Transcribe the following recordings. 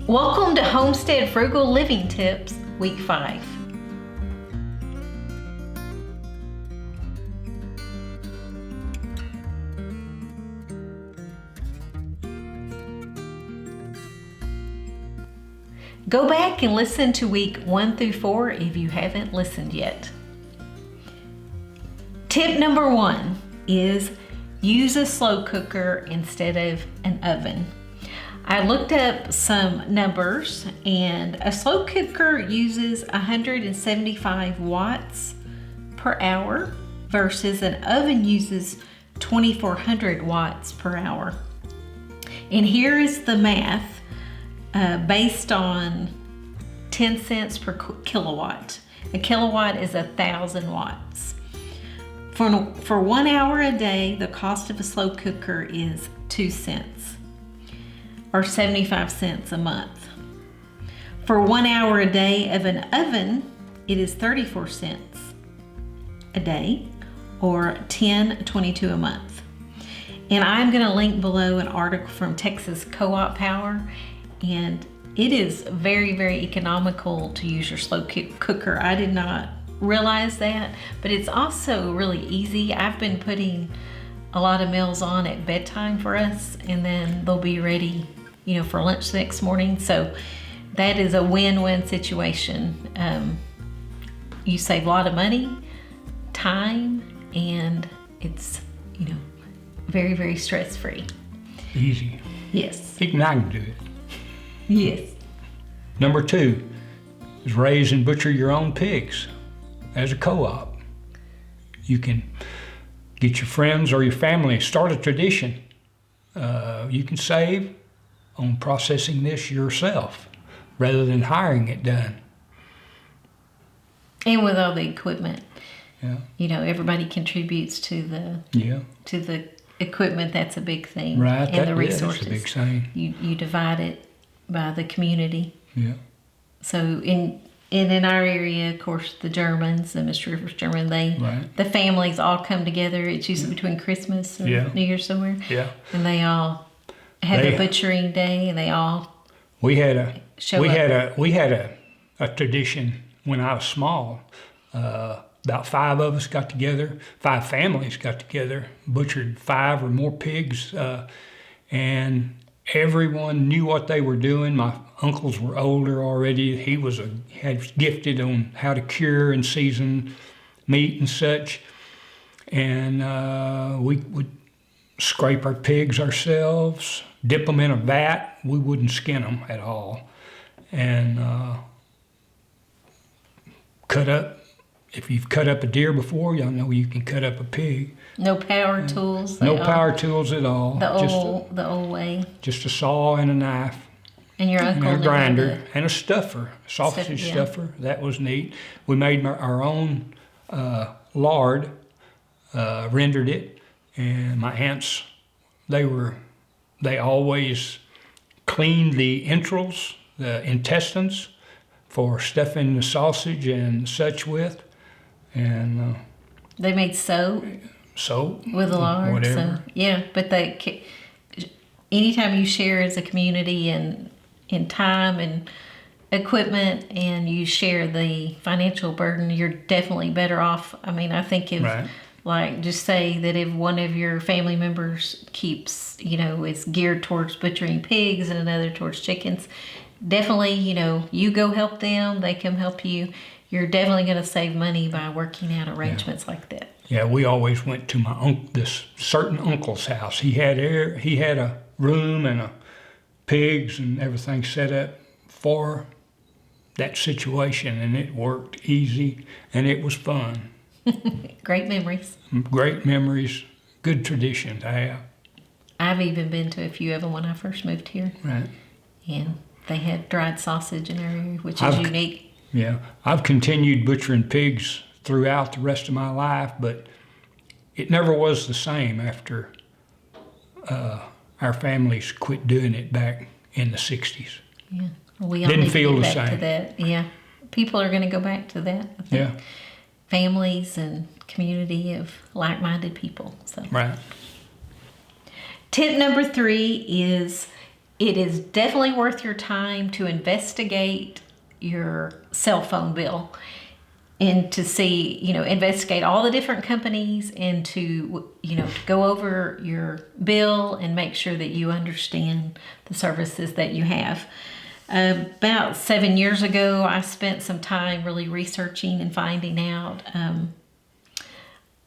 Welcome to Homestead Frugal Living Tips, Week 5. Go back and listen to week 1 through 4 if you haven't listened yet. Tip number 1 is use a slow cooker instead of an oven. I looked up some numbers, and a slow cooker uses 175 watts per hour versus an oven uses 2400 watts per hour. And here is the math based on 10 cents per kilowatt. A kilowatt is 1,000 watts. For 1 hour a day, the cost of a slow cooker is 2 cents. Or 75 cents a month. For 1 hour a day of an oven, it is 34 cents a day, or $10.22 a month. And I'm going to link below an article from Texas Co-op Power, and it is very, very economical to use your slow cooker. I did not realize that, but it's also really easy. I've been putting a lot of meals on at bedtime for us, and then they'll be ready for lunch the next morning. So that is a win-win situation. You save a lot of money, time, and it's, very, very stress-free. Easy. Yes. Even I can do it. Yes. Number 2 is raise and butcher your own pigs as a co-op. You can get your friends or your family, start a tradition. You can save on processing this yourself rather than hiring it done. And with all the equipment, everybody contributes to the equipment. That's a big thing. Right. And the resources. That's a big thing. You divide it by the community. Yeah. So in our area, of course, the Germans, the Mr. Rivers German, the families all come together. It's usually between Christmas and New Year somewhere. Yeah. And they all have a butchering day, and they all we had a tradition when I was small. About 5 of us got together, 5 families got together, butchered 5 or more pigs, and everyone knew what they were doing. My uncles were older already. He was gifted on how to cure and season meat and such, and we would scrape our pigs ourselves, dip them in a vat. We wouldn't skin them at all, and cut up. If you've cut up a deer before, y'all know you can cut up a pig. No power tools. No power tools at all. The old way. Just a saw and a knife. And your uncle and a grinder and a stuffer, sausage stuffer. That was neat. We made our own lard, rendered it, and my aunts, they always cleaned the entrails, the intestines, for stuffing the sausage and such with, and they made soap with a lard. Whatever. So, but anytime you share as a community and in time and equipment, and you share the financial burden, you're definitely better off. I mean, I think if just say that if one of your family members keeps, is geared towards butchering pigs and another towards chickens, definitely, you go help them, they come help you. You're definitely going to save money by working out arrangements like that. Yeah, we always went to this certain uncle's house. He had a room and pigs and everything set up for that situation, and it worked easy, and it was fun. Great memories. Great memories. Good tradition to have. I've even been to a few of them when I first moved here. Right. And they had dried sausage in our area, which is unique. Yeah. I've continued butchering pigs throughout the rest of my life, but it never was the same after our families quit doing it back in the 60s. Yeah. We all Didn't feel need to the get back same. to that. Yeah. People are going to go back to that. I think. Yeah. Families and community of like-minded people. So. Right. Tip number 3 is it is definitely worth your time to investigate your cell phone bill and to see, investigate all the different companies and to go over your bill and make sure that you understand the services that you have. About 7 years ago, I spent some time really researching and finding out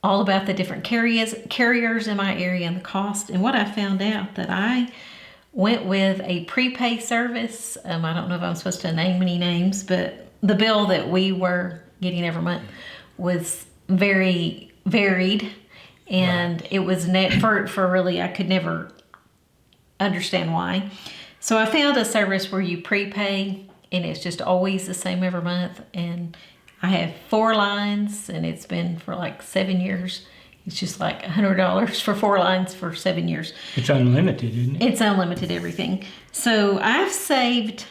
all about the different carriers in my area and the cost. And what I found out that I went with a prepay service. I don't know if I'm supposed to name any names, but the bill that we were getting every month was very varied, and it was for really, I could never understand why. So I found a service where you prepay, and it's just always the same every month. And I have 4 lines, and it's been for like 7 years. It's just like $100 for 4 lines for 7 years. It's unlimited, isn't it? It's unlimited everything. So I've saved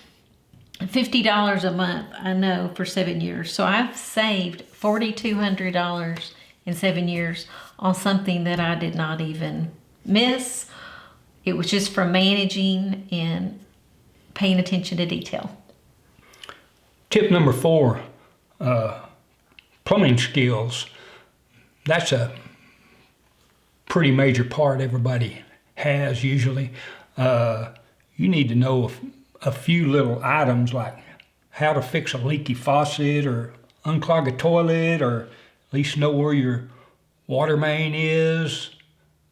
$50 a month, I know, for 7 years. So I've saved $4,200 in 7 years on something that I did not even miss. It was just from managing and paying attention to detail. Tip number 4, plumbing skills. That's a pretty major part everybody has usually. You need to know a few little items like how to fix a leaky faucet or unclog a toilet, or at least know where your water main is.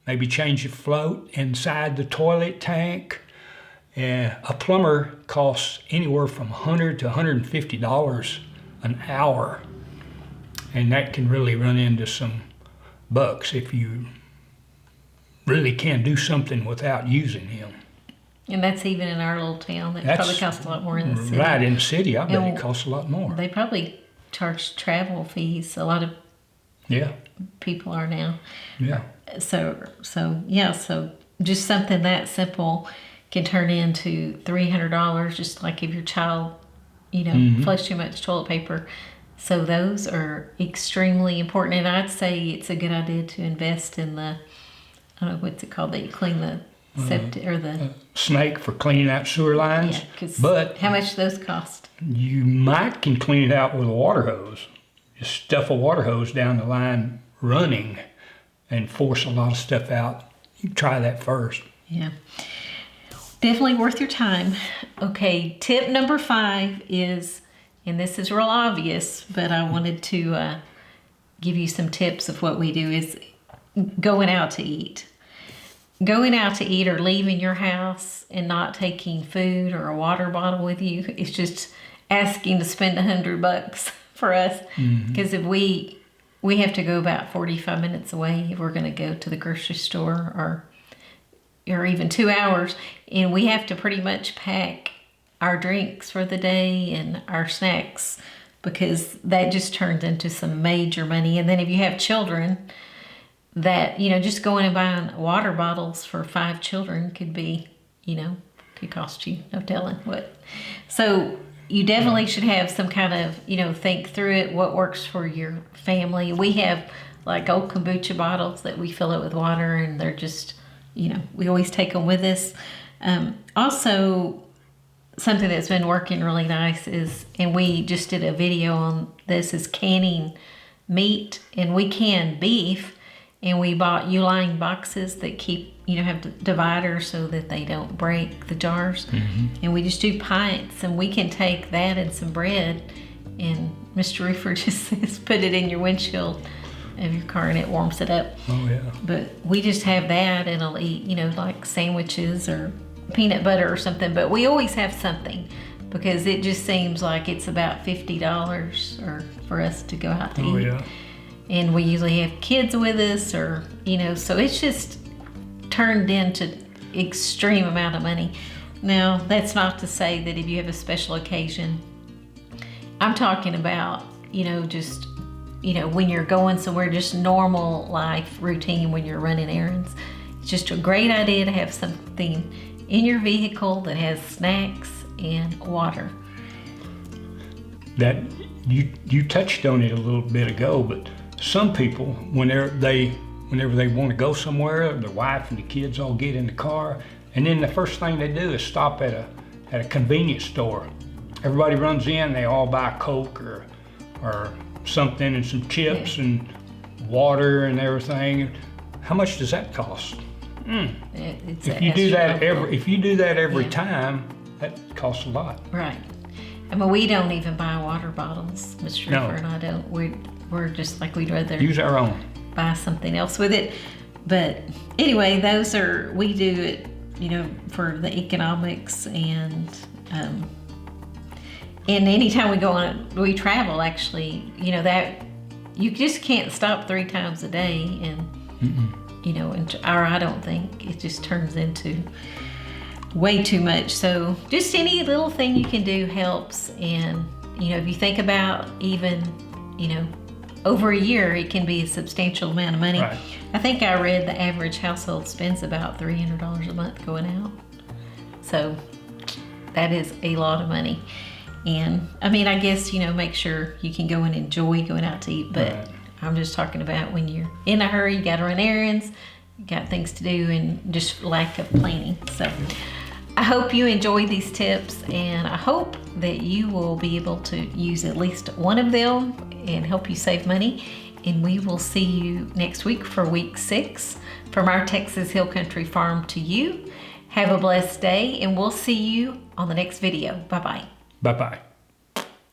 Maybe change your float inside the toilet tank. A plumber costs anywhere from $100 to $150 an hour. And that can really run into some bucks if you really can't do something without using him. And that's even in our little town. That probably costs a lot more in the city. Right, in the city, I bet it costs a lot more. They probably charge travel fees. A lot of people are now. Yeah. So just something that simple can turn into $300, just like if your child, flushed too much toilet paper. So those are extremely important. And I'd say it's a good idea to invest in the, I don't know, what's it called, that you clean the septic or the snake for cleaning out sewer lines. Yeah, but how much do those cost? You can clean it out with a water hose. Just stuff a water hose down the line running and force a lot of stuff out. You try that first. Yeah. Definitely worth your time. Okay, tip number 5 is, and this is real obvious, but I wanted to give you some tips of what we do, is going out to eat. Going out to eat or leaving your house and not taking food or a water bottle with you is just asking to spend $100 for us. Because if we have to go about 45 minutes away if we're going to go to the grocery store, or even 2 hours, and we have to pretty much pack our drinks for the day and our snacks, because that just turns into some major money. And then if you have children, that, just going and buying water bottles for 5 children could be, could cost you no telling what. So you definitely should have some kind of, think through it, what works for your family. We have like old kombucha bottles that we fill it with water, and they're just, we always take them with us. Also, something that's been working really nice is, and we just did a video on this, is canning meat. And we can beef, and we bought Uline boxes that keep, have dividers so that they don't break the jars. And we just do pints, and we can take that and some bread, and Mr. Roofer just says put it in your windshield of your car and it warms it up. Oh yeah. But we just have that, and I'll eat, like sandwiches or peanut butter or something. But we always have something, because it just seems like it's about $50 or for us to go out to eat. Yeah. And we usually have kids with us, or, so it's just turned into extreme amount of money. Now, that's not to say that if you have a special occasion, I'm talking about, just, when you're going somewhere, just normal life routine when you're running errands. It's just a great idea to have something in your vehicle that has snacks and water. That you touched on it a little bit ago, but some people, whenever they want to go somewhere, their wife and the kids all get in the car And then the first thing they do is stop at a convenience store. Everybody runs in, they all buy Coke or something and some chips and water and everything. How much does that cost? If you do that every time, that costs a lot. Right. I mean, we don't even buy water bottles, Mr. No. and I don't. We're just like, we'd rather Use our own. buy something else with it. But anyway, we do it, for the economics and anytime we travel, actually, that you just can't stop 3 times a day I don't think it just turns into way too much. So just any little thing you can do helps. And, if you think about even, over a year, it can be a substantial amount of money. Right. I think I read the average household spends about $300 a month going out. So that is a lot of money. And I mean, I guess, make sure you can go and enjoy going out to eat, but Right. I'm just talking about when you're in a hurry, you gotta run errands, you got things to do, and just lack of planning. So I hope you enjoy these tips, and I hope that you will be able to use at least one of them and help you save money. And we will see you next week for week 6 from our Texas Hill Country Farm to you. Have a blessed day, and we'll see you on the next video. Bye-bye. Bye-bye.